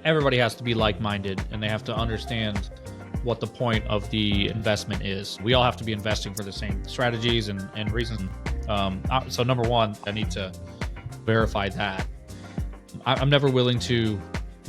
everybody has to be like-minded, and they have to understand what the point of the investment is. We all have to be investing for the same strategies and reasons. So number one, I need to verify that. I'm never willing to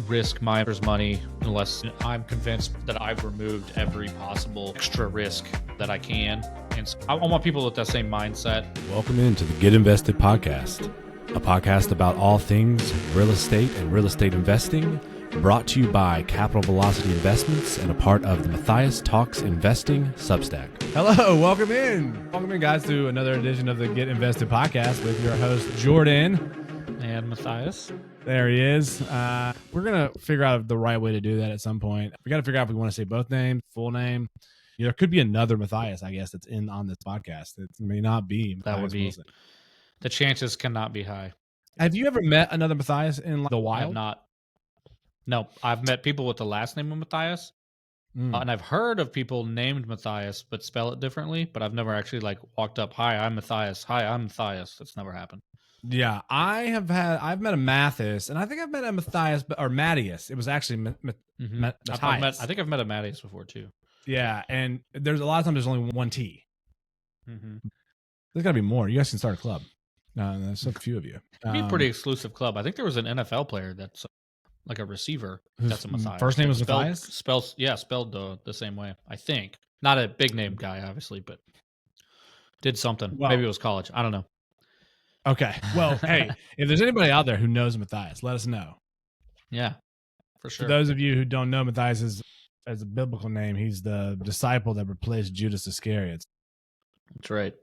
risk my money unless I'm convinced that I've removed every possible extra risk that I can. And so I want people with that same mindset. Welcome into the Get Invested podcast, a podcast about all things real estate and real estate investing, brought to you by Capital Velocity Investments and a part of the Matthias Talks Investing Substack. Hello, welcome in. Welcome in, guys, to another edition of the Get Invested podcast with your host, Jordan. And Matthias. There he is. We're going to figure out the right way to do that at some point. We got to figure out if we want to say both names, full name. You know, there could be another Matthias, I guess, that's on this podcast. It may not be Matthias That would be Wilson. The chances cannot be high. Have you ever met another Matthias in the I wild? have not. No, I've met people with the last name of Matthias, and I've heard of people named Matthias but spell it differently. But I've never actually walked up. Hi, I'm Matthias. Hi, I'm Matthias. That's never happened. Yeah, I've met a Mathis, and I think I've met a Matthias, or Matthias. It was actually Matthias. I think I've met a Matthias before too. Yeah, and there's a lot of times there's only one T. Mm-hmm. There's got to be more. You guys can start a club. There's so few of you. It'd be a pretty exclusive club. I think there was an NFL player that's like a receiver. That's a Matthias. First name was Matthias? Spelled the same way, I think. Not a big name guy, obviously, but did something. Well, maybe it was college. I don't know. Okay. Well, hey, if there's anybody out there who knows Matthias, let us know. Yeah, for sure. For those of you who don't know Matthias as a biblical name, he's the disciple that replaced Judas Iscariot. That's right.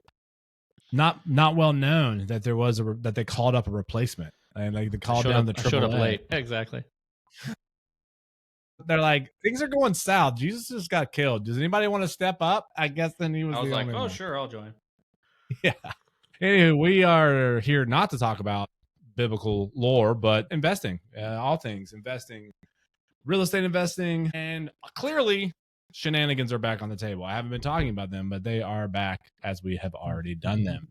Not well known that there was that they called up a replacement, and they called down the AAA. Showed up late. Exactly. They're like, things are going south. Jesus just got killed. Does anybody want to step up? I guess then he was. I was the like, only oh one. sure, I'll join. Yeah. Anyway, we are here not to talk about biblical lore, but investing, all things investing, real estate investing, and clearly shenanigans are back on the table. I haven't been talking about them, but they are back as we have already done them.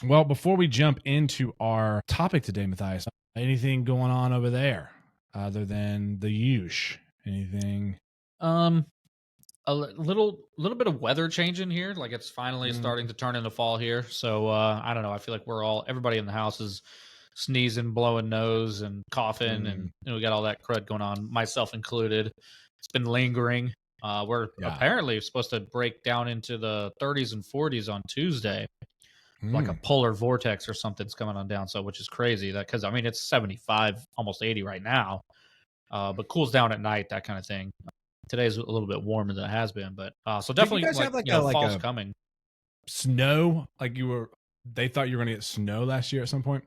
Well, before we jump into our topic today, Matthias, anything going on over there other than the usual? Anything? A little bit of weather change in here. Like it's finally starting to turn into fall here. So I don't know. I feel like everybody in the house is sneezing, blowing nose, and coughing, and we got all that crud going on, myself included. It's been lingering. We're apparently supposed to break down into the 30s and 40s on Tuesday. Like a polar vortex or something's coming on down. So which is crazy because I mean it's 75, almost 80 right now, but cools down at night, that kind of thing. Today's a little bit warmer than it has been, but so definitely fall's coming. Snow, they thought you were going to get snow last year at some point.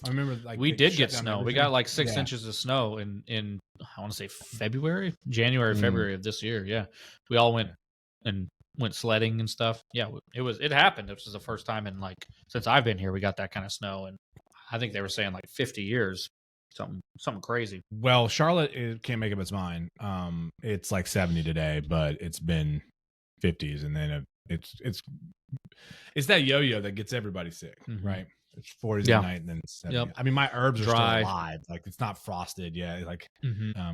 I remember we did get snow. We got 6 inches of snow in I want to say February of this year. Yeah, we all went sledding and stuff. Yeah, it happened. This was the first time in since I've been here we got that kind of snow, and I think they were saying 50 years. Something crazy. Well, Charlotte can't make up its mind. It's 70 today, but it's been 50s, and then it's that yo-yo that gets everybody sick, right? It's 40s at night, and then it's 70. Yep. I mean, my herbs are dry, still alive. It's not frosted yet.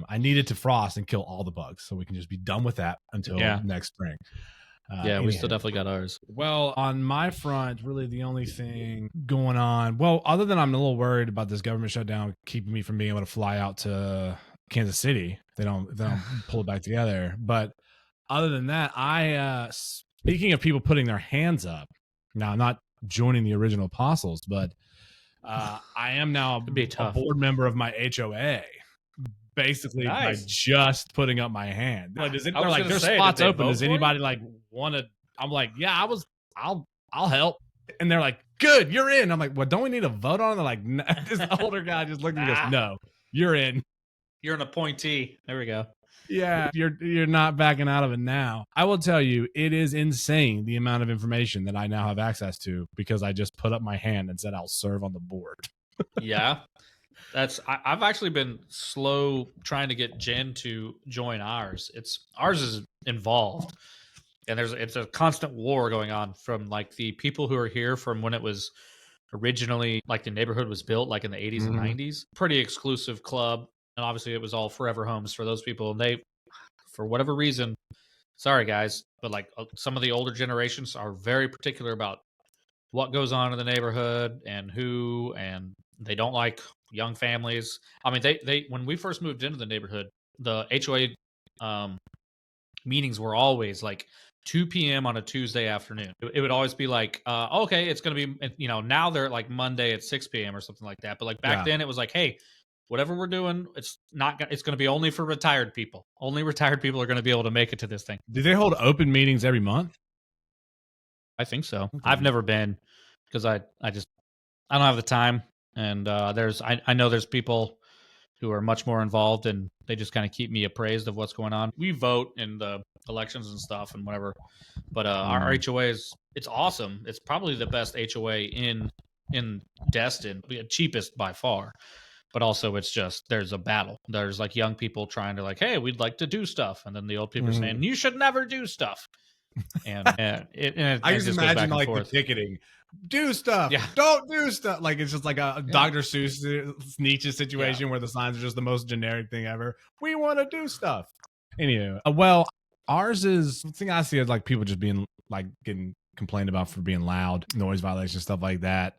I needed to frost and kill all the bugs, so we can just be done with that until next spring. We still definitely got ours. Well, on my front, really the only thing going on, other than I'm a little worried about this government shutdown keeping me from being able to fly out to Kansas City. They don't pull it back together. But other than that, speaking of people putting their hands up, now I'm not joining the original apostles, but I am now a board member of my HOA. Basically, by just putting up my hand. There's spots open. Does anybody want to? I'm like, yeah, I'll help. And they're like, good, you're in. I'm like, well, don't we need a vote on it? They're like, no. This older guy just looked at me and goes, no, you're in. You're an appointee. There we go. Yeah, you're not backing out of it now. I will tell you, it is insane the amount of information that I now have access to because I just put up my hand and said I'll serve on the board. Yeah. I've actually been slow trying to get Jen to join ours. Ours is involved, and it's a constant war going on from the people who are here from when it was originally the neighborhood was built in the 80s and 90s. Pretty exclusive club. and obviously it was all forever homes for those people. And they, for whatever reason, sorry guys, but like some of the older generations are very particular about what goes on in the neighborhood and who, and they don't like young families. I mean, they when we first moved into the neighborhood, the HOA meetings were always like 2 p.m. on a Tuesday afternoon. It would always be like, okay, it's going to be, now they're like Monday at 6 p.m. or something like that. But like back then it was like, hey, whatever we're doing, it's going to be only for retired people. Only retired people are going to be able to make it to this thing. Do they hold open meetings every month? I think so. Okay. I've never been because I don't have the time. And I know there's people who are much more involved, and they just kind of keep me appraised of what's going on. We vote in the elections and stuff and whatever, but our HOA it's awesome. It's probably the best HOA in Destin, cheapest by far. But also it's just, there's a battle. There's like young people trying to like, hey, we'd like to do stuff, and then the old people are saying you should never do stuff. And I just imagine like the ticketing. Do stuff. Yeah. Don't do stuff. Like it's just like a Dr. Seuss Nietzsche situation where the signs are just the most generic thing ever. We want to do stuff. Anyway, well, ours is the thing I see is like people just being like getting complained about for being loud, noise violation, stuff like that.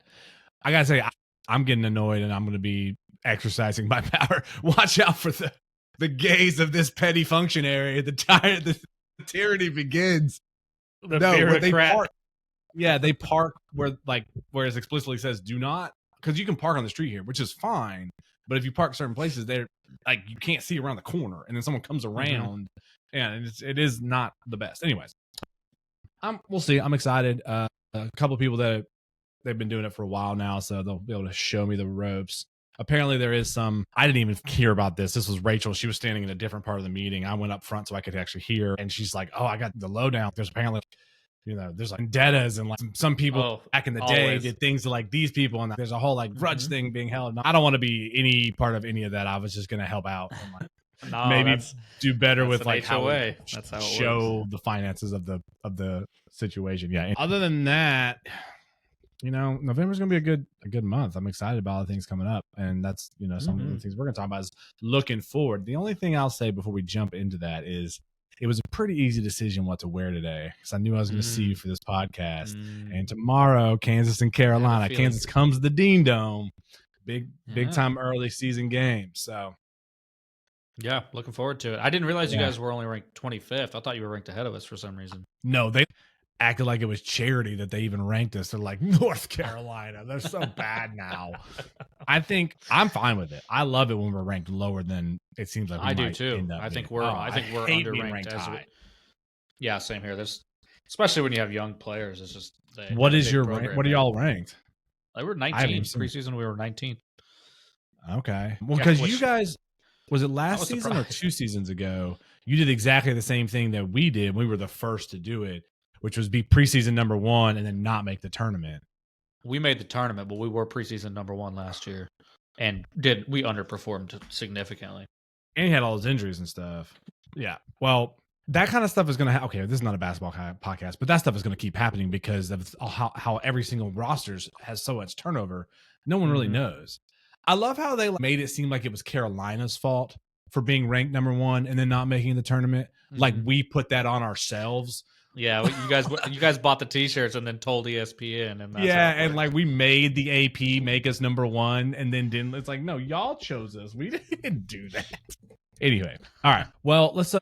I gotta say, I'm getting annoyed, and I'm going to be exercising my power. Watch out for the gaze of this petty functionary. The tyranny begins. The bureaucrat. They park where it explicitly says do not, because you can park on the street here, which is fine. But if you park certain places, they're like you can't see around the corner, and then someone comes around, and it is not the best. Anyways, we'll see. I'm excited. A couple of people that they've been doing it for a while now, so they'll be able to show me the ropes. Apparently there is some, I didn't even hear about this. This was Rachel. She was standing in a different part of the meeting. I went up front so I could actually hear. And she's like, oh, I got the lowdown. There's apparently, there's like vendettas, and like some people back in the day did things to like these people. And there's a whole like grudge thing being held. I don't want to be any part of any of that. I was just going to help out. And, like, maybe do better with like HOA. That's how it show the finances of the situation. Yeah. And other than that, November's going to be a good month. I'm excited about all the things coming up. And that's, some of the things we're going to talk about is looking forward. The only thing I'll say before we jump into that is it was a pretty easy decision what to wear today, because I knew I was going to see you for this podcast. And tomorrow, Kansas and Carolina. Kansas comes to the Dean Dome. Big time early season game. So, yeah, looking forward to it. I didn't realize you guys were only ranked 25th. I thought you were ranked ahead of us for some reason. No, they acted like it was charity that they even ranked us. They're like, North Carolina, they're so bad now. I think I'm fine with it. I love it when we're ranked lower than it seems like we I do too. I think we're underranked. Yeah, same here. There's, especially when you have young players. It's just what is your rank? What are y'all ranked? They were 19 preseason. We were 19. Okay, well, because you guys, was it last season or 2 seasons ago? You did exactly the same thing that we did. We were the first to do it, which was be preseason number 1 and then not make the tournament. We made the tournament, but we were preseason number 1 last year, and we underperformed significantly. And he had all those injuries and stuff. Yeah. Well, that kind of stuff is going to okay, this is not a basketball podcast, but that stuff is going to keep happening because of how every single roster has so much turnover. No one really knows. I love how they made it seem like it was Carolina's fault for being ranked number 1 and then not making the tournament. Like we put that on ourselves. Yeah, you guys bought the T-shirts and then told ESPN, and that's and like we made the AP make us number 1, and then didn't. It's like, no, y'all chose us. We didn't do that. Anyway, all right. Well, let's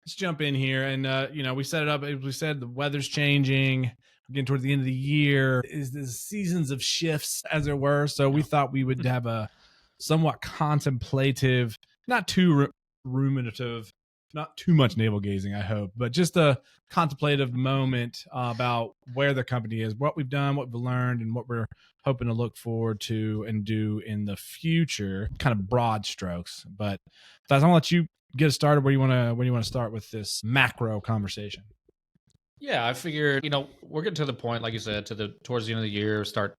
jump in here, and we set it up. As we said, the weather's changing. We're getting towards the end of the year. Is the seasons of shifts, as it were. So we thought we would have a somewhat contemplative, not too ruminative. Not too much navel gazing, I hope, but just a contemplative moment about where the company is, what we've done, what we've learned, and what we're hoping to look forward to and do in the future. Kind of broad strokes, but Thaz, I'm gonna let you get us started. Where you want to start with this macro conversation? Yeah, I figured we're getting to the point, like you said, towards the end of the year, start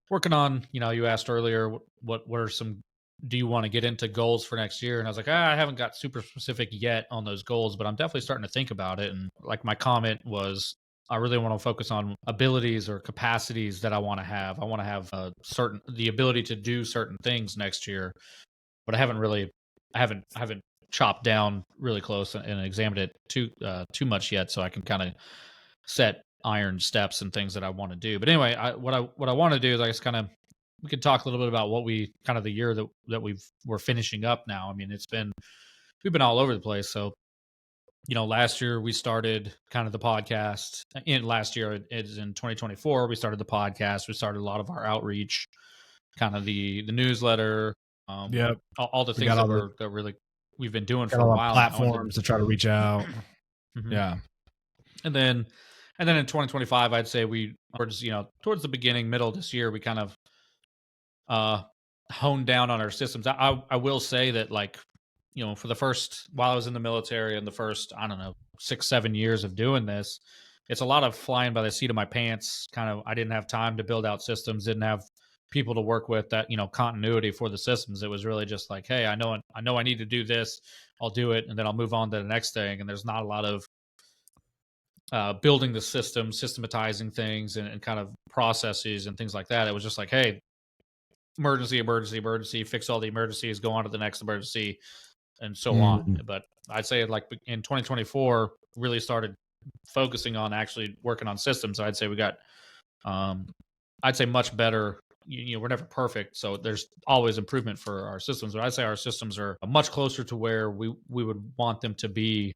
working on. You asked earlier what are some. Do you want to get into goals for next year? And I was like, I haven't got super specific yet on those goals, but I'm definitely starting to think about it. And like my comment was, I really want to focus on abilities or capacities that I want to have. I want to have the ability to do certain things next year. but I haven't chopped down really close and examined it too much yet, so I can kind of set iron steps and things that I want to do. But anyway, what I want to do is I guess kind of we could talk a little bit about what we kind of the year that we're finishing up now. I mean, we've been all over the place. So, last year we started kind of the podcast. Last year it's in 2024 we started the podcast. We started a lot of our outreach, kind of the newsletter, Yep. all the things that really we've been doing for a while. Platforms to try to reach out. Mm-hmm. Yeah. And then in 2025, I'd say we towards the beginning, middle of this year, we kind of honed down on our systems. I will say that, like, for the first, while I was in the military and the first, I don't know, 6-7 years of doing this, it's a lot of flying by the seat of my pants. Kind of, I didn't have time to build out systems, didn't have people to work with that, continuity for the systems. It was really just like, hey, I know I need to do this. I'll do it. And then I'll move on to the next thing. And there's not a lot of building the system, systematizing things and kind of processes and things like that. It was just like, hey, emergency, fix all the emergencies, go on to the next emergency, and so on. But I'd say, like, in 2024, really started focusing on actually working on systems. I'd say we got, I'd say much better. We're never perfect, so there's always improvement for our systems. But I'd say our systems are much closer to where we would want them to be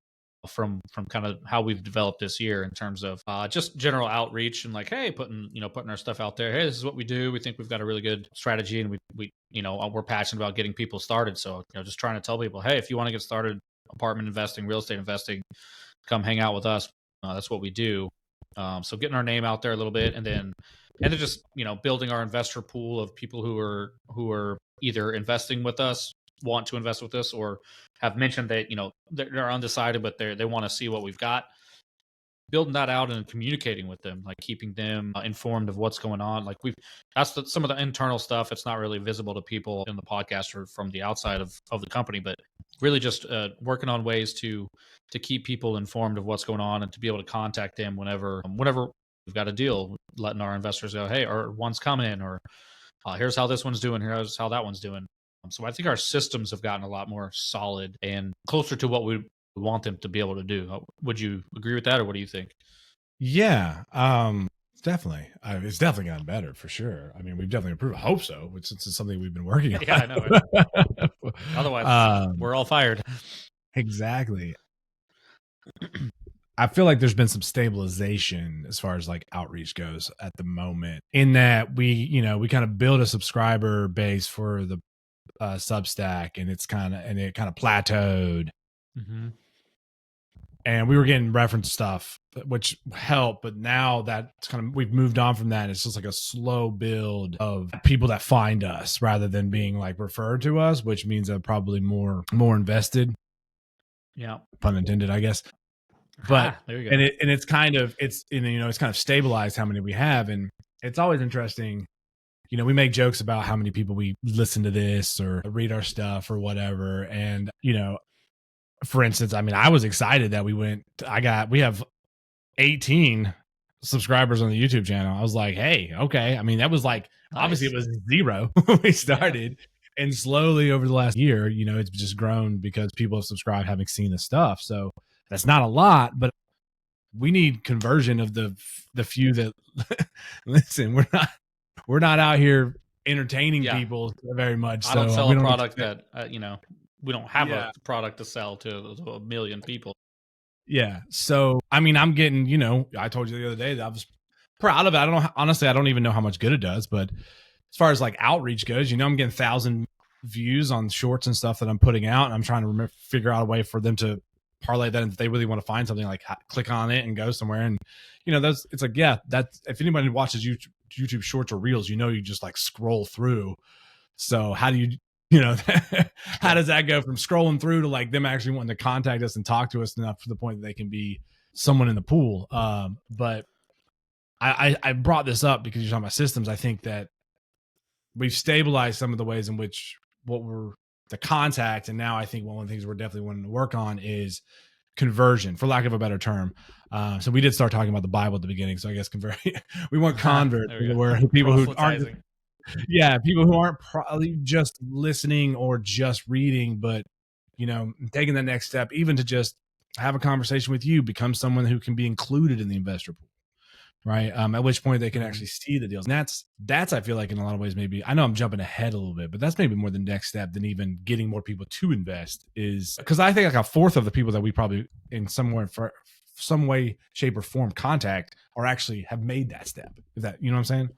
from kind of how we've developed this year in terms of just general outreach and, like, hey, putting our stuff out there. Hey, this is what we do. We think we've got a really good strategy, and we're passionate about getting people started. So, just trying to tell people, hey, if you want to get started apartment investing, real estate investing, come hang out with us. That's what we do. So getting our name out there a little bit, and then just building our investor pool of people who are either investing with us, want to invest with us, or have mentioned that they're undecided, but they want to see what we've got. Building that out and communicating with them, like keeping them informed of what's going on. Like, that's some of the internal stuff. It's not really visible to people in the podcast or from the outside of the company, but really just working on ways to keep people informed of what's going on and to be able to contact them whenever we've got a deal, letting our investors go, hey, or one's coming, or here's how this one's doing, here's how that one's doing. So I think our systems have gotten a lot more solid and closer to what we want them to be able to do. Would you agree with that, or what do you think? Yeah, definitely. It's definitely gotten better for sure. I mean, we've definitely improved. I hope so, which is something we've been working on. Yeah, I know. Otherwise, we're all fired. Exactly. I feel like there's been some stabilization as far as, like, outreach goes at the moment, in that we kind of build a subscriber base for the Substack, and it kind of plateaued. Mm-hmm. And we were getting reference stuff, which helped, but now that's kind of, we've moved on from that. It's just like a slow build of people that find us rather than being, like, referred to us, which means they're probably more invested. Yeah, pun intended, I guess. But there you go. And it's kind of it's kind of stabilized how many we have, and it's always interesting. We make jokes about how many people we listen to this or read our stuff or whatever. And, for instance, I mean, I was excited that we have 18 subscribers on the YouTube channel. I was like, hey, okay. I mean, that was like, nice. Obviously it was 0 when we started. Yeah. And slowly over the last year, it's just grown because people have subscribed, having seen the stuff. So that's not a lot, but we need conversion of the few that listen. We're not out here entertaining people very much. I don't sell a product that, we don't have a product to sell to a million people. Yeah. So, I mean, I'm getting, I told you the other day that I was proud of it. Honestly, I don't even know how much good it does, but as far as, like, outreach goes, I'm getting 1,000 views on shorts and stuff that I'm putting out. And I'm trying to figure out a way for them to parlay that. And if they really want to find something, like, click on it and go somewhere. And, it's like, that's, if anybody watches YouTube shorts or reels, you just, like, scroll through. So how do you how does that go from scrolling through to, like, them actually wanting to contact us and talk to us enough to the point that they can be someone in the pool? But I brought this up because you're talking about systems. I think that we've stabilized some of the ways in which we're the contact. And now I think one of the things we're definitely wanting to work on is conversion, for lack of a better term. So we did start talking about the Bible at the beginning. So I guess we want converts, where people who aren't. Yeah, people who aren't probably just listening or just reading, but taking the next step, even to just have a conversation with you, become someone who can be included in the investor pool, right? At which point they can actually see the deals. And that's I feel like in a lot of ways, maybe I know I'm jumping ahead a little bit, but that's maybe more the next step than even getting more people to invest, is because I think like a fourth of the people that we probably in some way, shape, or form contact are actually have made that step. If that, you know what I'm saying?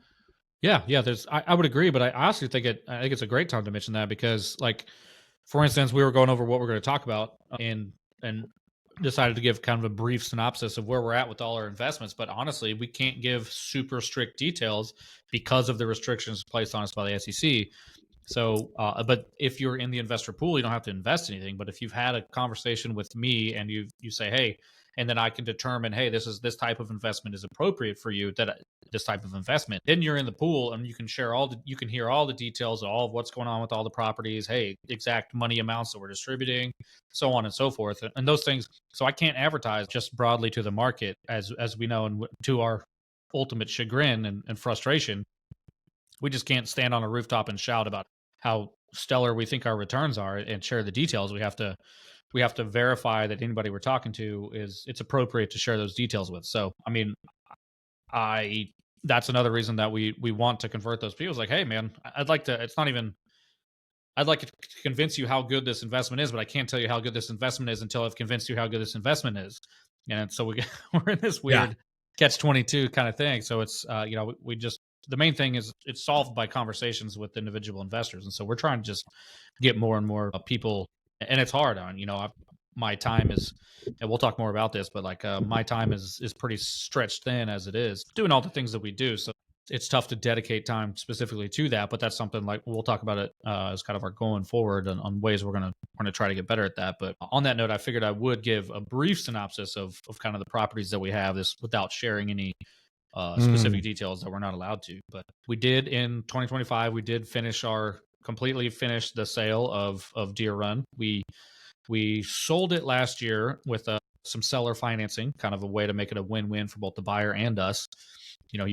Yeah, I would agree, but I honestly think I think it's a great time to mention that because, like, for instance, we were going over what we're going to talk about and decided to give kind of a brief synopsis of where we're at with all our investments. But honestly, we can't give super strict details because of the restrictions placed on us by the SEC. So, but if you're in the investor pool, you don't have to invest anything. But if you've had a conversation with me and you say, hey, and then I can determine, hey, this type of investment is appropriate for you, this type of investment, then you're in the pool and you can you can hear all the details of all of what's going on with all the properties, hey, exact money amounts that we're distributing, so on and so forth, and those things. So I can't advertise just broadly to the market, as we know, and to our ultimate chagrin and frustration. We just can't stand on a rooftop and shout about how stellar we think our returns are and share the details. We have to verify that anybody we're talking to it's appropriate to share those details with. So, I mean, I that's another reason that we want to convert those people. It's like, hey, man, I'd like to. It's not even. I'd like to convince you how good this investment is, but I can't tell you how good this investment is until I've convinced you how good this investment is. And so we're in this weird catch-22 kind of thing. So it's we just, the main thing is it's solved by conversations with individual investors, and so we're trying to just get more and more people, and it's hard on my time is, and we'll talk more about this, but like my time is pretty stretched thin as it is doing all the things that we do. So it's tough to dedicate time specifically to that, but that's something like we'll talk about it as kind of our going forward on ways we're gonna try to get better at that. But on that note, I figured I would give a brief synopsis of kind of the properties that we have, this without sharing any specific details that we're not allowed to. But we did in 2025, we did completely finish the sale of Deer Run. We sold it last year with some seller financing, kind of a way to make it a win-win for both the buyer and us.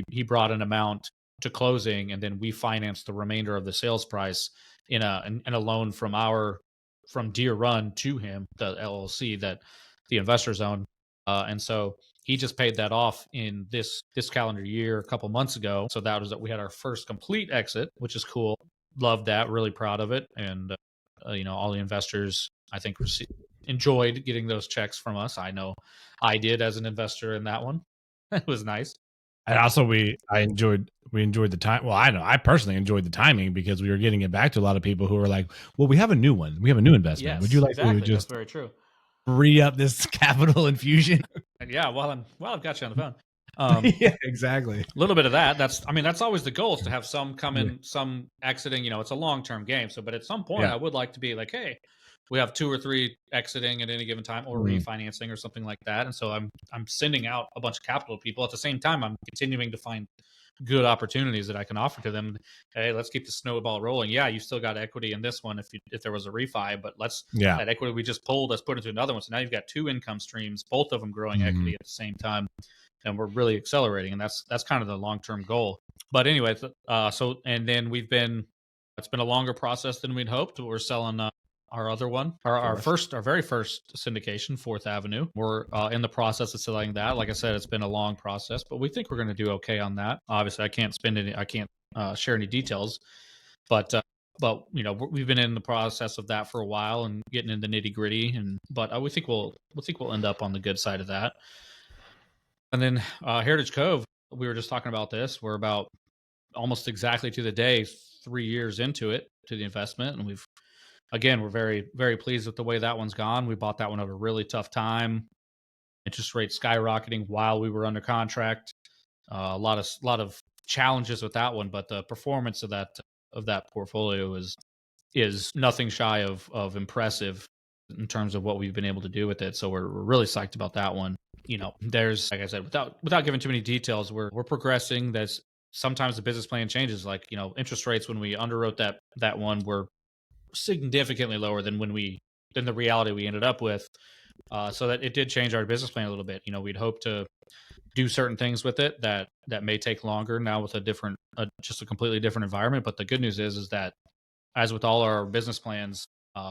He brought an amount to closing, and then we financed the remainder of the sales price in a loan from Deer Run to him, the LLC that the investors own. And so he just paid that off in this calendar year a couple months ago. So that was that we had our first complete exit, which is cool. Loved that, really proud of it, and all the investors I think enjoyed getting those checks from us. I know I did as an investor in that one. It was nice. And also we enjoyed the time. Well, I know I personally enjoyed the timing because we were getting it back to a lot of people who were like, well, we have a new one. We have a new investment. Yes, Would you like exactly. to just That's very true. re-up this capital infusion? And yeah, while I've got you on the phone. Yeah, exactly. A little bit of that. That's always the goal, is to have some come in, some exiting. It's a long-term game. So, but at some point I would like to be like, hey, we have 2 or 3 exiting at any given time, or refinancing or something like that. And so I'm sending out a bunch of capital to people. At the same time, I'm continuing to find good opportunities that I can offer to them. Hey, let's keep the snowball rolling. Yeah, you still got equity in this one if there was a refi, but that equity we just pulled, let's put into another one. So now you've got 2 income streams, both of them growing equity at the same time, and we're really accelerating. And that's kind of the long-term goal. But anyway, and then it's been a longer process than we'd hoped. We're selling our other one, our very first syndication, 4th Avenue. We're in the process of selling that. Like I said, it's been a long process, but we think we're going to do okay on that. Obviously, I can't share any details, but we've been in the process of that for a while and getting in the nitty gritty. But we think we'll end up on the good side of that. And then Heritage Cove, we were just talking about this. We're about almost exactly to the day 3 years into the investment, and we're very, very pleased with the way that one's gone. We bought that one at a really tough time. Interest rates skyrocketing while we were under contract. A lot of challenges with that one, but the performance of that portfolio is nothing shy of impressive in terms of what we've been able to do with it. So we're really psyched about that one. There's, like I said, without giving too many details, we're progressing. There's sometimes the business plan changes. Like, interest rates when we underwrote that one were significantly lower than the reality we ended up with. So that it did change our business plan a little bit. We'd hoped to do certain things with it that may take longer now with just a completely different environment. But the good news is that, as with all our business plans,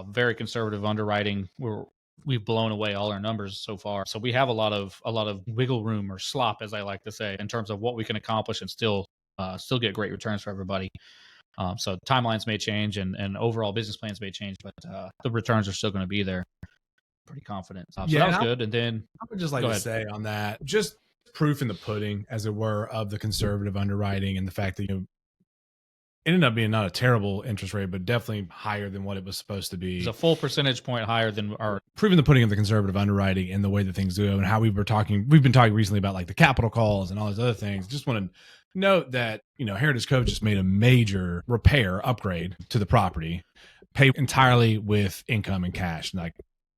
very conservative underwriting. We've blown away all our numbers so far. So we have a lot of wiggle room, or slop, as I like to say, in terms of what we can accomplish and still get great returns for everybody. So timelines may change and overall business plans may change, but the returns are still going to be there. Pretty confident. So that was good. And then I would just like to say on that, just proof in the pudding, as it were, of the conservative underwriting and the fact that it ended up being not a terrible interest rate, but definitely higher than what it was supposed to be. It's a full percentage point higher than our proving the pudding of the conservative underwriting and the way that things go, and how we've been talking recently about like the capital calls and all those other things. Just want to note that, Heritage Cove just made a major upgrade to the property, pay entirely with income and cash, like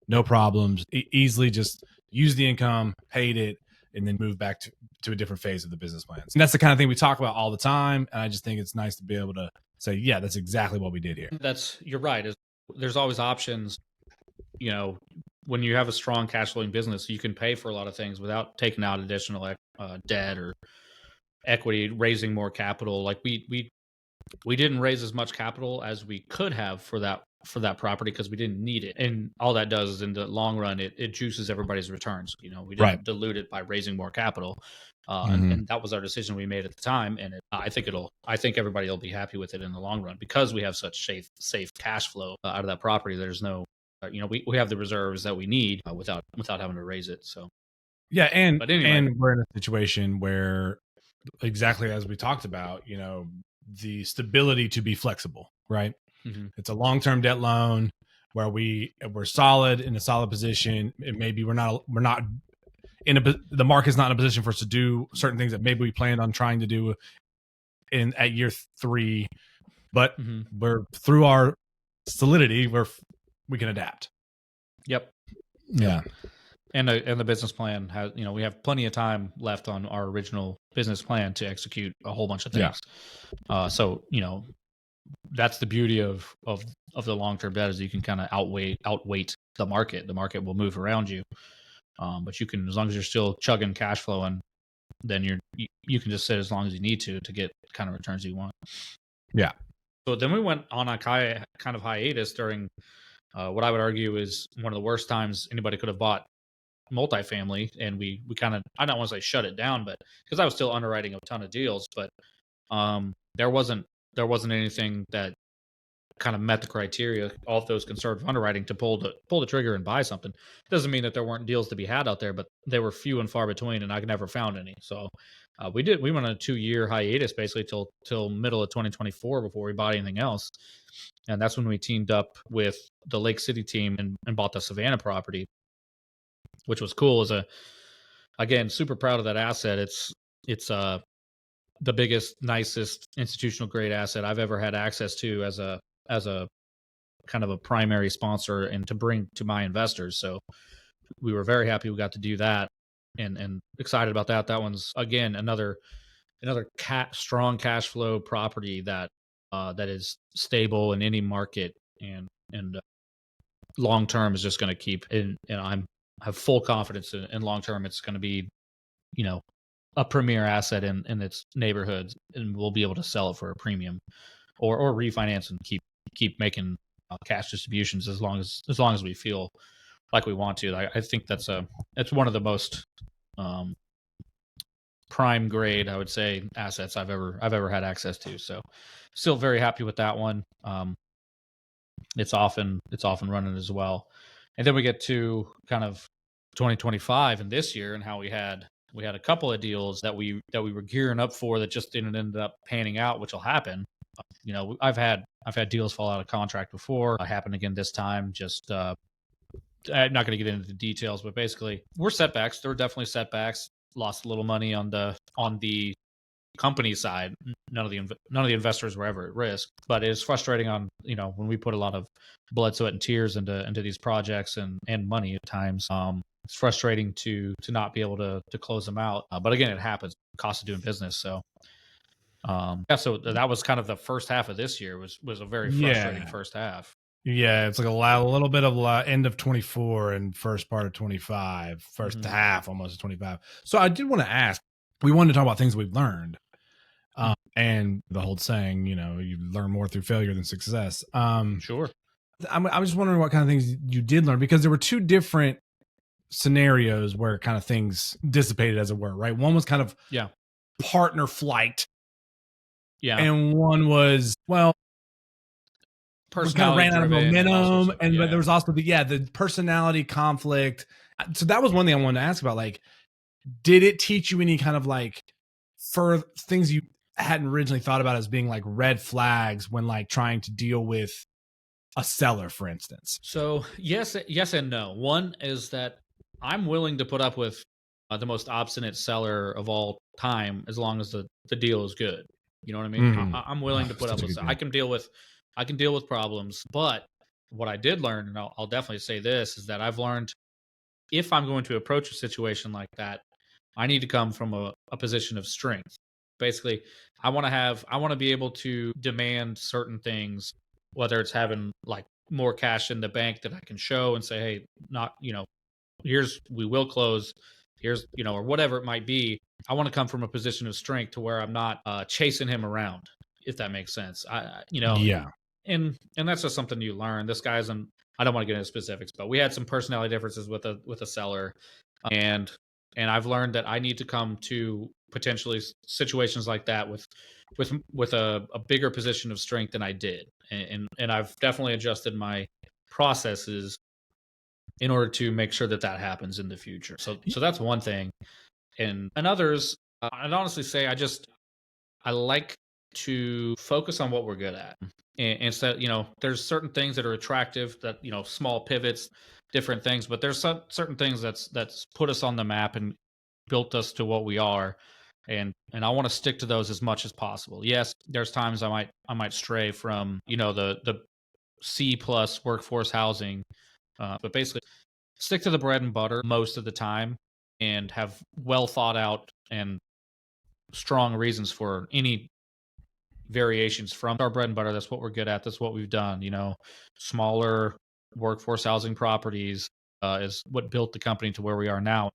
no problems, easily just use the income, paid it, and then move back to a different phase of the business plans. And that's the kind of thing we talk about all the time. And I just think it's nice to be able to say, yeah, that's exactly what we did here. You're right. There's always options. When you have a strong cash flowing business, you can pay for a lot of things without taking out additional debt or equity, raising more capital. Like we didn't raise as much capital as we could have for that property because we didn't need it. And all that does is, in the long run, it juices everybody's returns. We didn't dilute it by raising more capital. And that was our decision we made at the time. And I think everybody will be happy with it in the long run because we have such safe cash flow out of that property. There's no, we have the reserves that we need without having to raise it. So yeah. And we're in a situation where, exactly as we talked about, the stability to be flexible, right? Mm-hmm. It's a long-term debt loan where we're solid, in a solid position. Maybe we're not the market's not in a position for us to do certain things that maybe we planned on trying to do at year 3, but we're through our solidity we can adapt. Yep. Yeah. And the business plan has, we have plenty of time left on our original business plan to execute a whole bunch of things. Yeah. So, that's the beauty of the long-term debt, is you can kind of outweight the market. The market will move around you. But you can, as long as you're still chugging cash flow, and then you can just sit as long as you need to get the kind of returns you want. Yeah. So then we went on a kind of hiatus during what I would argue is one of the worst times anybody could have bought multifamily. And we kind of, I don't want to say shut it down, but because I was still underwriting a ton of deals, but there wasn't anything that kind of met the criteria of those conservative underwriting to pull the trigger and buy something. Doesn't mean that there weren't deals to be had out there, but they were few and far between, and I never found any. So we went on a 2-year hiatus basically till middle of 2024 before we bought anything else. And that's when we teamed up with the Lake City team and bought the Savannah property, which was cool. Again, super proud of that asset. It's the biggest, nicest institutional grade asset I've ever had access to as a kind of a primary sponsor and to bring to my investors. So we were very happy we got to do that and excited about that. That one's, again, another strong cash flow property that is stable in any market and long term is just going to keep. And I have full confidence in long term it's going to be, a premier asset in its neighborhoods, and we'll be able to sell it for a premium or refinance and keep making cash distributions as long as we feel like we want to. I think that's one of the most prime grade, I would say, assets I've ever had access to. So still very happy with that one. It's often running as well. And then we get to kind of 2025 and this year, and how we had a couple of deals that we were gearing up for that just didn't end up panning out, which will happen. I've had deals fall out of contract before. It happened again this time. Just I'm not going to get into the details, but basically we're setbacks. There were definitely setbacks. Lost a little money on the company side. None of the investors were ever at risk, but it's frustrating on, when we put a lot of blood, sweat, and tears into these projects and money at times. It's frustrating to not be able to close them out. But again, it happens. Cost of doing business. So so that was kind of the first half of this year was a very frustrating first half. Yeah, it's like a little bit of end of 24 and first part of 25, first half almost of 25. So I did want to ask, we wanted to talk about things we've learned. And the whole saying, you know, you learn more through failure than success. Sure. I'm just wondering what kind of things you did learn, because there were two different scenarios where kind of things dissipated, as it were, right? One was kind of partner flight. Yeah. And one was, well, we kind of ran out of momentum. And but there was also the personality conflict. So that was one thing I wanted to ask about. Like, did it teach you any kind of like for things you hadn't originally thought about as being like red flags when like trying to deal with a seller, for instance? So yes and no. One is that I'm willing to put up with the most obstinate seller of all time as long as the deal is good. You know what I mean? I'm willing to put up with that. I can deal with problems. But what I did learn, and I'll definitely say this, is that I've learned if I'm going to approach a situation like that, I need to come from a position of strength. Basically, I want to be able to demand certain things, whether it's having like more cash in the bank that I can show and say, hey, not, we will close, here's, or whatever it might be. I want to come from a position of strength to where I'm not chasing him around, if that makes sense. And that's just something you learn. This guy's I don't want to get into specifics, but we had some personality differences with a seller, and I've learned that I need to come to potentially situations like that with a bigger position of strength than I did, and I've definitely adjusted my processes in order to make sure that happens in the future. So that's one thing, and others, I'd honestly say I like to focus on what we're good at. And instead, there's certain things that are attractive, that, small pivots, different things, but there's certain things that's put us on the map and built us to what we are. And I want to stick to those as much as possible. Yes, there's times I might stray from, the C plus workforce housing, but basically stick to the bread and butter most of the time and have well thought out and strong reasons for any variations from our bread and butter. That's what we're good at. That's what we've done. Smaller workforce housing properties is what built the company to where we are now.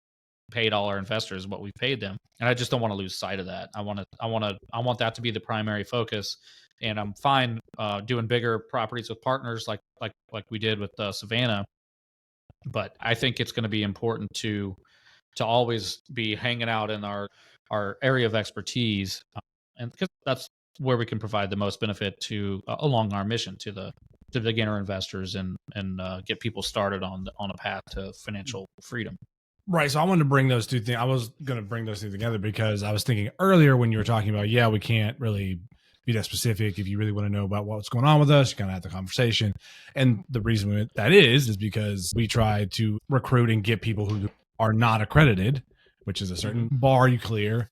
Paid all our investors what we paid them, and I just don't want to lose sight of that. I want that to be the primary focus, and I'm fine doing bigger properties with partners like we did with Savannah. But I think it's going to be important to always be hanging out in our area of expertise, and because that's where we can provide the most benefit to along our mission to the beginner investors and get people started on a path to financial freedom. Right. So I wanted to bring those two things. I was going to bring those two together because I was thinking earlier when you were talking about, we can't really be that specific. If you really want to know about what's going on with us, you kind of have the conversation. And the reason that is because we try to recruit and get people who are not accredited, which is a certain bar you clear.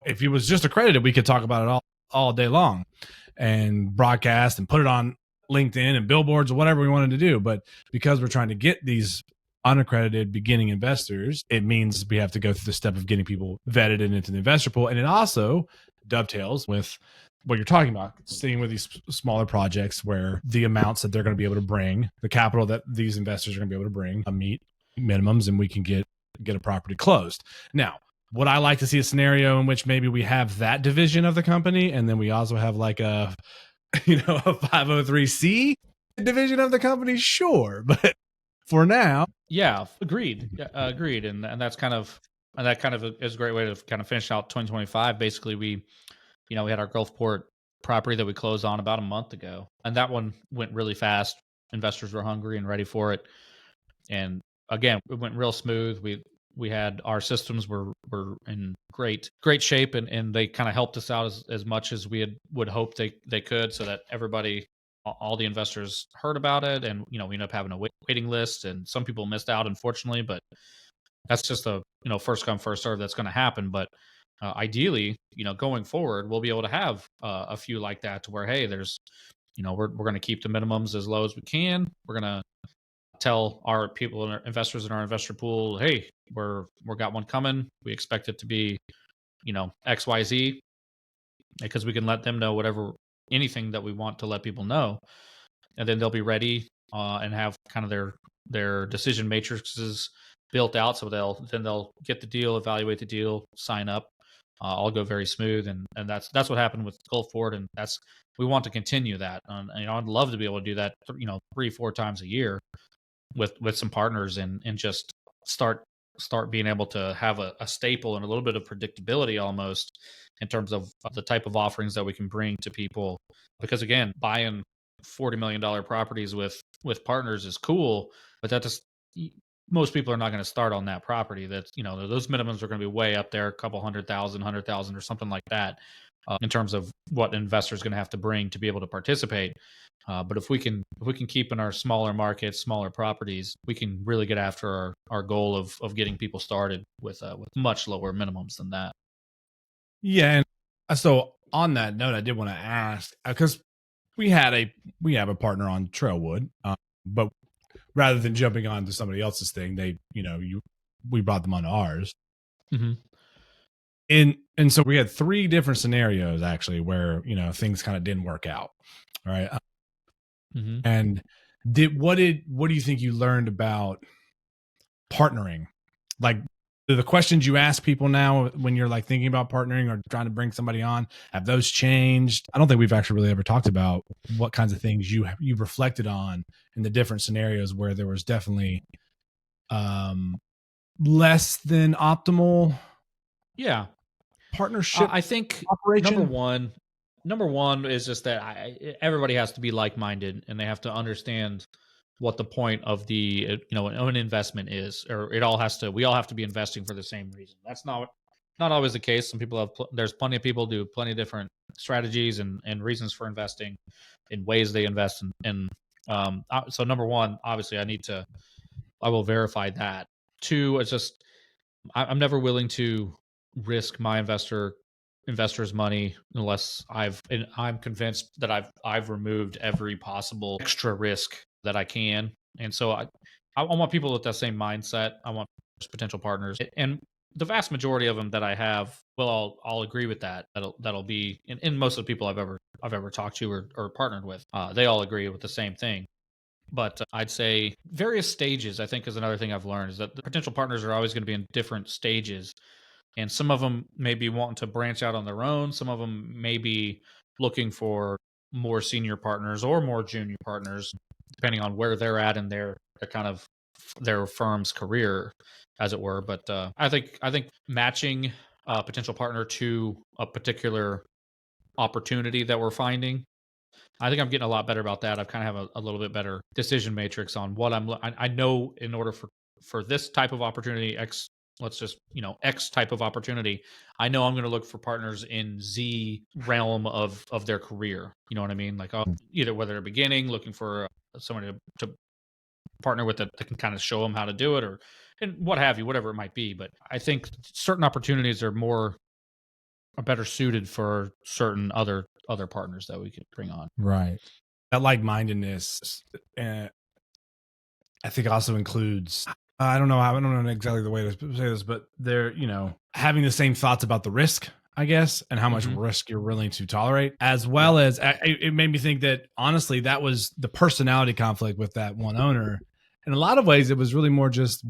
If it was just accredited, we could talk about it all day long and broadcast and put it on LinkedIn and billboards or whatever we wanted to do. But because we're trying to get these unaccredited beginning investors, it means we have to go through the step of getting people vetted into the investor pool. And it also dovetails with what you're talking about, staying with these smaller projects where the amounts that they're going to be able to bring, the capital that these investors are going to be able to bring, meet minimums, and we can get a property closed. Now, would I like to see a scenario in which maybe we have that division of the company and then we also have like a 503c division of the company? Sure. But for now, agreed, and that's kind of is a great way to kind of finish out 2025. Basically, we had our Gulfport property that we closed on about a month ago, and that one went really fast. Investors were hungry and ready for it, and again, it went real smooth. We had our systems were in great shape, and they kind of helped us out as much as we would hope they could, so that everybody, all the investors, heard about it, and we ended up having a waiting list, and some people missed out, unfortunately, but that's just a first come first serve that's going to happen. But ideally, going forward, we'll be able to have a few like that, to where, hey, there's we're going to keep the minimums as low as we can. We're going to tell our people and our investors in our investor pool, hey, we got one coming. We expect it to be XYZ, because we can let them know anything that we want to let people know. and then they'll be ready and have kind of their decision matrices built out. So they'll get the deal, evaluate the deal, sign up. All go very smooth, and that's what happened with Gulfport, and we want to continue that. I'd love to be able to do that, 3-4 times a year with some partners, and just start being able to have a staple and a little bit of predictability almost in terms of the type of offerings that we can bring to people. Because again, buying $40 million properties with partners is cool, but that just, most people are not going to start on that property. That's, those minimums are going to be way up there, a couple 100,000 or something like that, in terms of what investors going to have to bring to be able to participate. But if we can keep in our smaller markets, smaller properties, we can really get after our goal of getting people started with much lower minimums than that. Yeah, and so on that note, I did want to ask, because we have a partner on Trailwood, but rather than jumping onto somebody else's thing, we brought them onto ours. Mm-hmm. And so we had 3 different scenarios actually where things kind of didn't work out. All right. Mm-hmm. And what do you think you learned about partnering? Like, the questions you ask people now when you're like thinking about partnering or trying to bring somebody on, have those changed? I don't think we've actually really ever talked about what kinds of things you reflected on in the different scenarios where there was definitely less than optimal partnership. I think operation. number one is just that everybody has to be like-minded, and they have to understand what the point of the an investment is, or we all have to be investing for the same reason. That's not always the case. Some people there's plenty of people do plenty of different strategies and reasons for investing, in ways they invest in. So number one, obviously I will verify that. 2, it's just I'm never willing to risk my investors' money unless I'm convinced that I've removed every possible extra risk that I can. And so I want people with that same mindset. I want potential partners, and the vast majority of them that I have, well, I'll agree with that. That'll be, and most of the people I've ever talked to or partnered with, they all agree with the same thing. But I'd say various stages, I think, is another thing I've learned, is that the potential partners are always going to be in different stages. And some of them may be wanting to branch out on their own. Some of them may be looking for more senior partners or more junior partners, depending on where they're at in their kind of their firm's career, as it were. But I think matching a potential partner to a particular opportunity that we're finding, I think I'm getting a lot better about that. I've kind of have a little bit better decision matrix on what I know in order for this type of opportunity, X, let's just, X type of opportunity, I know I'm going to look for partners in Z realm of their career. You know what I mean? Like, either whether they're beginning, looking for someone to partner with that can kind of show them how to do it, and what have you, whatever it might be. But I think certain opportunities are better suited for certain other partners that we could bring on. Right. That like-mindedness, I think, also includes, I don't know exactly the way to say this, but they're, having the same thoughts about the risk, I guess, and how much risk you're willing to tolerate, as well as it made me think that, honestly, that was the personality conflict with that one owner. In a lot of ways, it was really more just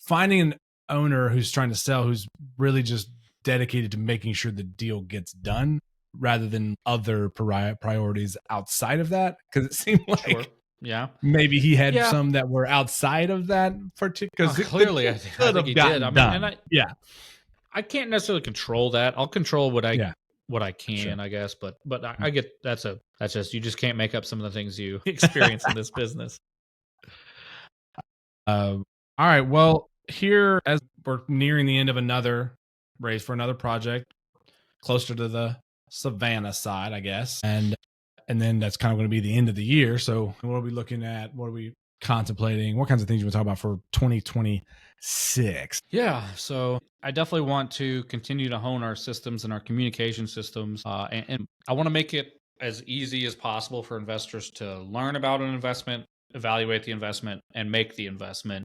finding an owner who's trying to sell, who's really just dedicated to making sure the deal gets done, rather than other priorities outside of that. Because it seemed like maybe he had some that were outside of that particular. Clearly, I think he did. I mean, and I can't necessarily control that. I'll control what I can, I guess. But I get that's just, you just can't make up some of the things you experience in this business. All right. Well, here, as we're nearing the end of another raise for another project, closer to the Savannah side, I guess, and then that's kind of going to be the end of the year. So what are we looking at? What are we contemplating? What kinds of things you want to talk about for 2026? Yeah, so I definitely want to continue to hone our systems and our communication systems, and I want to make it as easy as possible for investors to learn about an investment, evaluate the investment, and make the investment.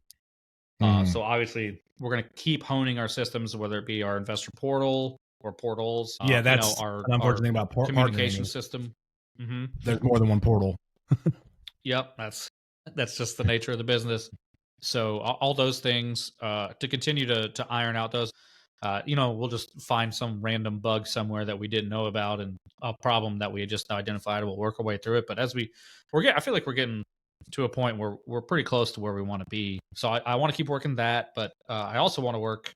So obviously, we're going to keep honing our systems, whether it be our investor portal or portals. That's our an unfortunate thing about communication system. Mm-hmm. There's more than one portal. Yep, that's just the nature of the business. So all those things to continue to iron out those, we'll just find some random bug somewhere that we didn't know about and a problem that we had just identified. We'll work our way through it. But I feel like we're getting to a point where we're pretty close to where we want to be. So I want to keep working that, but I also want to work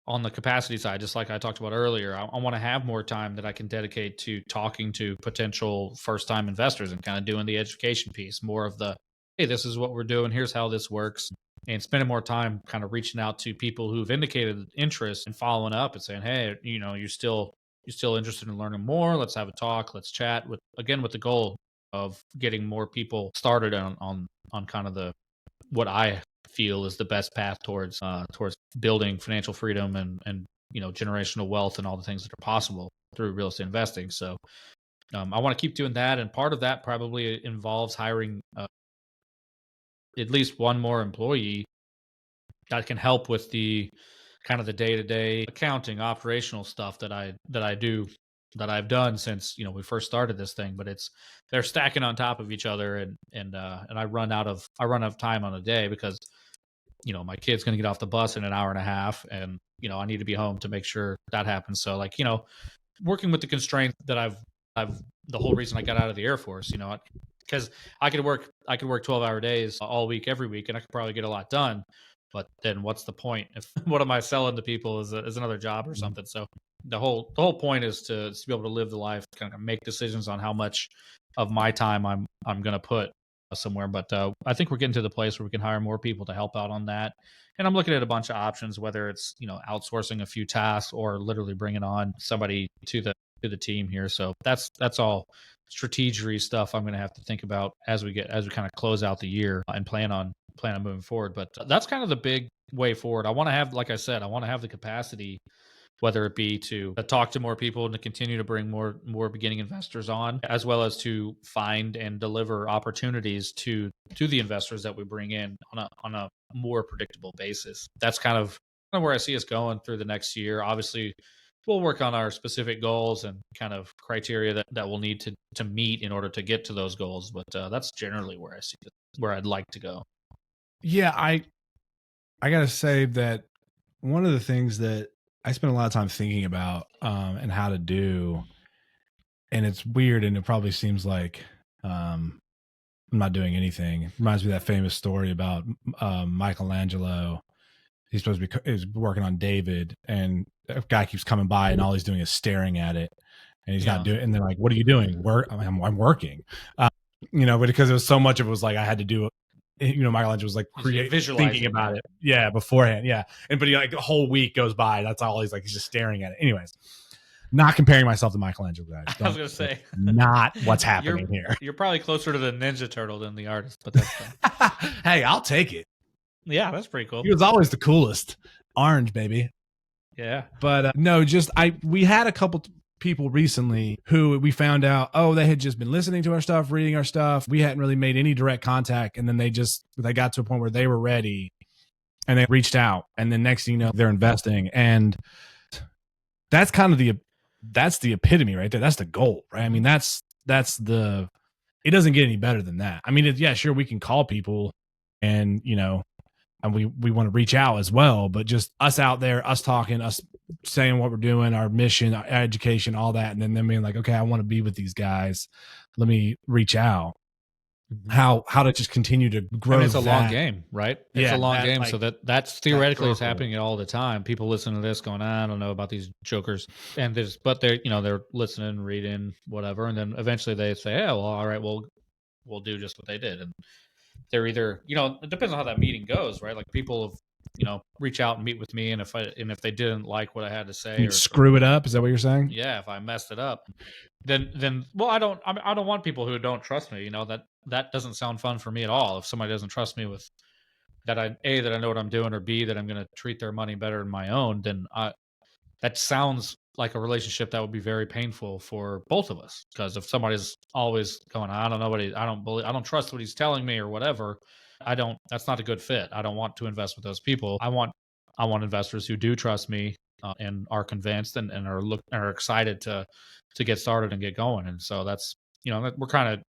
on the capacity side, just like I talked about earlier. I want to have more time that I can dedicate to talking to potential first-time investors and kind of doing the education piece, more of the, hey, this is what we're doing, here's how this works, and spending more time kind of reaching out to people who've indicated interest and following up and saying, hey, you're still interested in learning more. Let's have a talk. Let's chat with the goal of getting more people started on kind of the what I feel is the best path towards building financial freedom and generational wealth and all the things that are possible through real estate investing. So I want to keep doing that, and part of that probably involves hiring at least one more employee that can help with the kind of the day-to-day accounting, operational stuff that I do, that I've done since we first started this thing. But they're stacking on top of each other, and I run out of time on a day because my kid's going to get off the bus in an hour and a half, and I need to be home to make sure that happens. So working with the constraints that I've the whole reason I got out of the Air Force, because I could work 12-hour days all week, every week, and I could probably get a lot done. But then what's the point if what am I selling to people is another job or something? So the whole point is to be able to live the life, kind of make decisions on how much of my time I'm going to put somewhere. But I think we're getting to the place where we can hire more people to help out on that. And I'm looking at a bunch of options, whether it's outsourcing a few tasks or literally bringing on somebody to the team here. So that's all strategery stuff I'm going to have to think about as we kind of close out the year and plan on moving forward. But that's kind of the big way forward. I want to have, like I said, I want to have the capacity, whether it be to talk to more people and to continue to bring more beginning investors on, as well as to find and deliver opportunities to the investors that we bring in on a more predictable basis. That's kind of where I see us going through the next year. Obviously, we'll work on our specific goals and kind of criteria that we'll need to meet in order to get to those goals. But that's generally where I see it, where I'd like to go. Yeah, I gotta say that one of the things that I spend a lot of time thinking about and how to do, and it's weird, and it probably seems like I'm not doing anything. It reminds me of that famous story about Michelangelo. He's supposed to be is working on David, and a guy keeps coming by, and all he's doing is staring at it, and he's not doing. And they're like, "What are you doing?" I'm working. But because it was so much of it was like I had to do it. Michelangelo was like thinking about it. Yeah, beforehand. Yeah. But like a whole week goes by. That's all he's like, he's just staring at it. Anyways, not comparing myself to Michelangelo, guys. I was going to say. Not what's happening here. You're probably closer to the Ninja Turtle than the artist, but that's fine. Hey, I'll take it. Yeah, that's pretty cool. He was always the coolest. Orange, baby. Yeah. But no, we had a couple people recently who we found out, they had just been listening to our stuff, reading our stuff. We hadn't really made any direct contact. And then they got to a point where they were ready and they reached out. And then next thing you know, they're investing. And that's kind of that's the epitome right there. That's the goal, right? I mean, it doesn't get any better than that. I mean, sure, we can call people and, and we want to reach out as well, but just us out there, us talking, us saying what we're doing, our mission, our education, all that. And then them being like, okay, I want to be with these guys. Let me reach out. Mm-hmm. How to just continue to grow. I mean, it's a long game, right? It's a long game. So that's theoretically is happening all the time. People listen to this going, I don't know about these jokers. And but they're listening, reading, whatever. And then eventually they say, yeah, well, all right, we'll do just what they did. And they're either, it depends on how that meeting goes, right? Like people have, reach out and meet with me, and if they didn't like what I had to say, or screw it up, is that what you're saying? Yeah, if I messed it up, then well, I don't want people who don't trust me. That doesn't sound fun for me at all. If somebody doesn't trust me with that, that I know what I'm doing, or B, that I'm going to treat their money better than my own, then that sounds like a relationship that would be very painful for both of us. Because if somebody's always going, I don't know I don't trust what he's telling me or whatever, that's not a good fit. I don't want to invest with those people. I want investors who do trust me and are convinced and are excited to get started and get going. And so that's we're kind of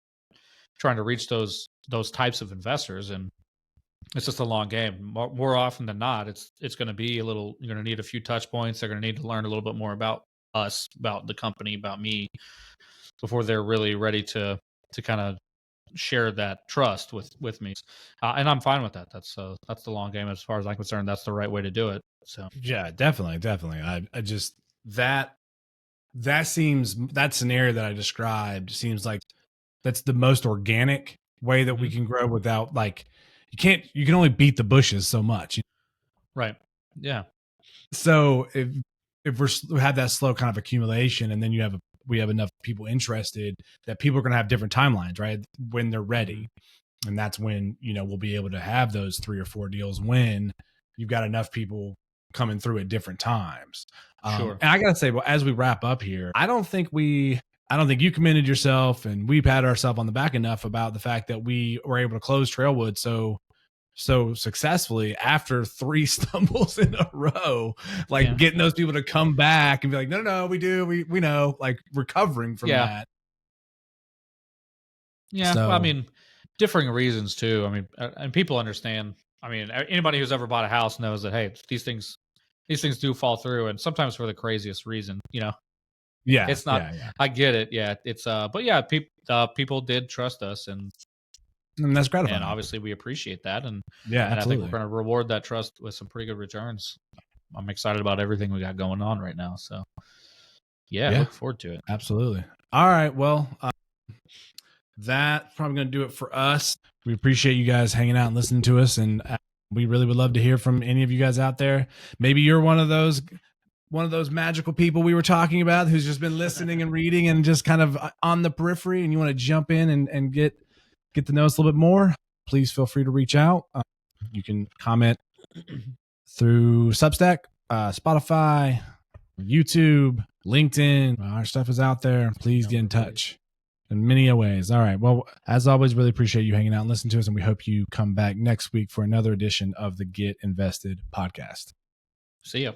trying to reach those types of investors, and it's just a long game. More often than not, it's going to be you're going to need a few touch points. They're going to need to learn a little bit more about us, about the company, about me, before they're really ready to kind of share that trust with me. And I'm fine with that. That's the long game as far as I'm concerned. That's the right way to do it. So yeah, definitely. I just that scenario that I described seems like that's the most organic way that we can grow without you can only beat the bushes so much. Right. Yeah. So if we have that slow kind of accumulation, and then we have enough people interested, that people are going to have different timelines, right? When they're ready. And that's when, we'll be able to have those 3 or 4 deals when you've got enough people coming through at different times. Sure. And I got to say, well, as we wrap up here, I don't think you commended yourself and we patted ourselves on the back enough about the fact that we were able to close Trailwood so successfully after 3 stumbles in a row, getting those people to come back and be like, no, we know, recovering from that. Yeah. So, well, I mean, differing reasons too. I mean, and people understand. I mean, anybody who's ever bought a house knows that, hey, these things do fall through, and sometimes for the craziest reason, Yeah. It's not, I get it. Yeah. It's, but yeah, people did trust us, and that's gratifying. And obviously we appreciate that. And absolutely. I think we're going to reward that trust with some pretty good returns. I'm excited about everything we got going on right now. So yeah. Look forward to it. Absolutely. All right. Well, that's probably going to do it for us. We appreciate you guys hanging out and listening to us. And we really would love to hear from any of you guys out there. Maybe you're one of those magical people we were talking about who's just been listening and reading and just kind of on the periphery, and you want to jump in and get to know us a little bit more. Please feel free to reach out. You can comment through Substack, Spotify, YouTube, LinkedIn. Our stuff is out there. Please get in touch in many ways. All right. Well, as always, really appreciate you hanging out and listening to us, and we hope you come back next week for another edition of the Get Invested podcast. See ya.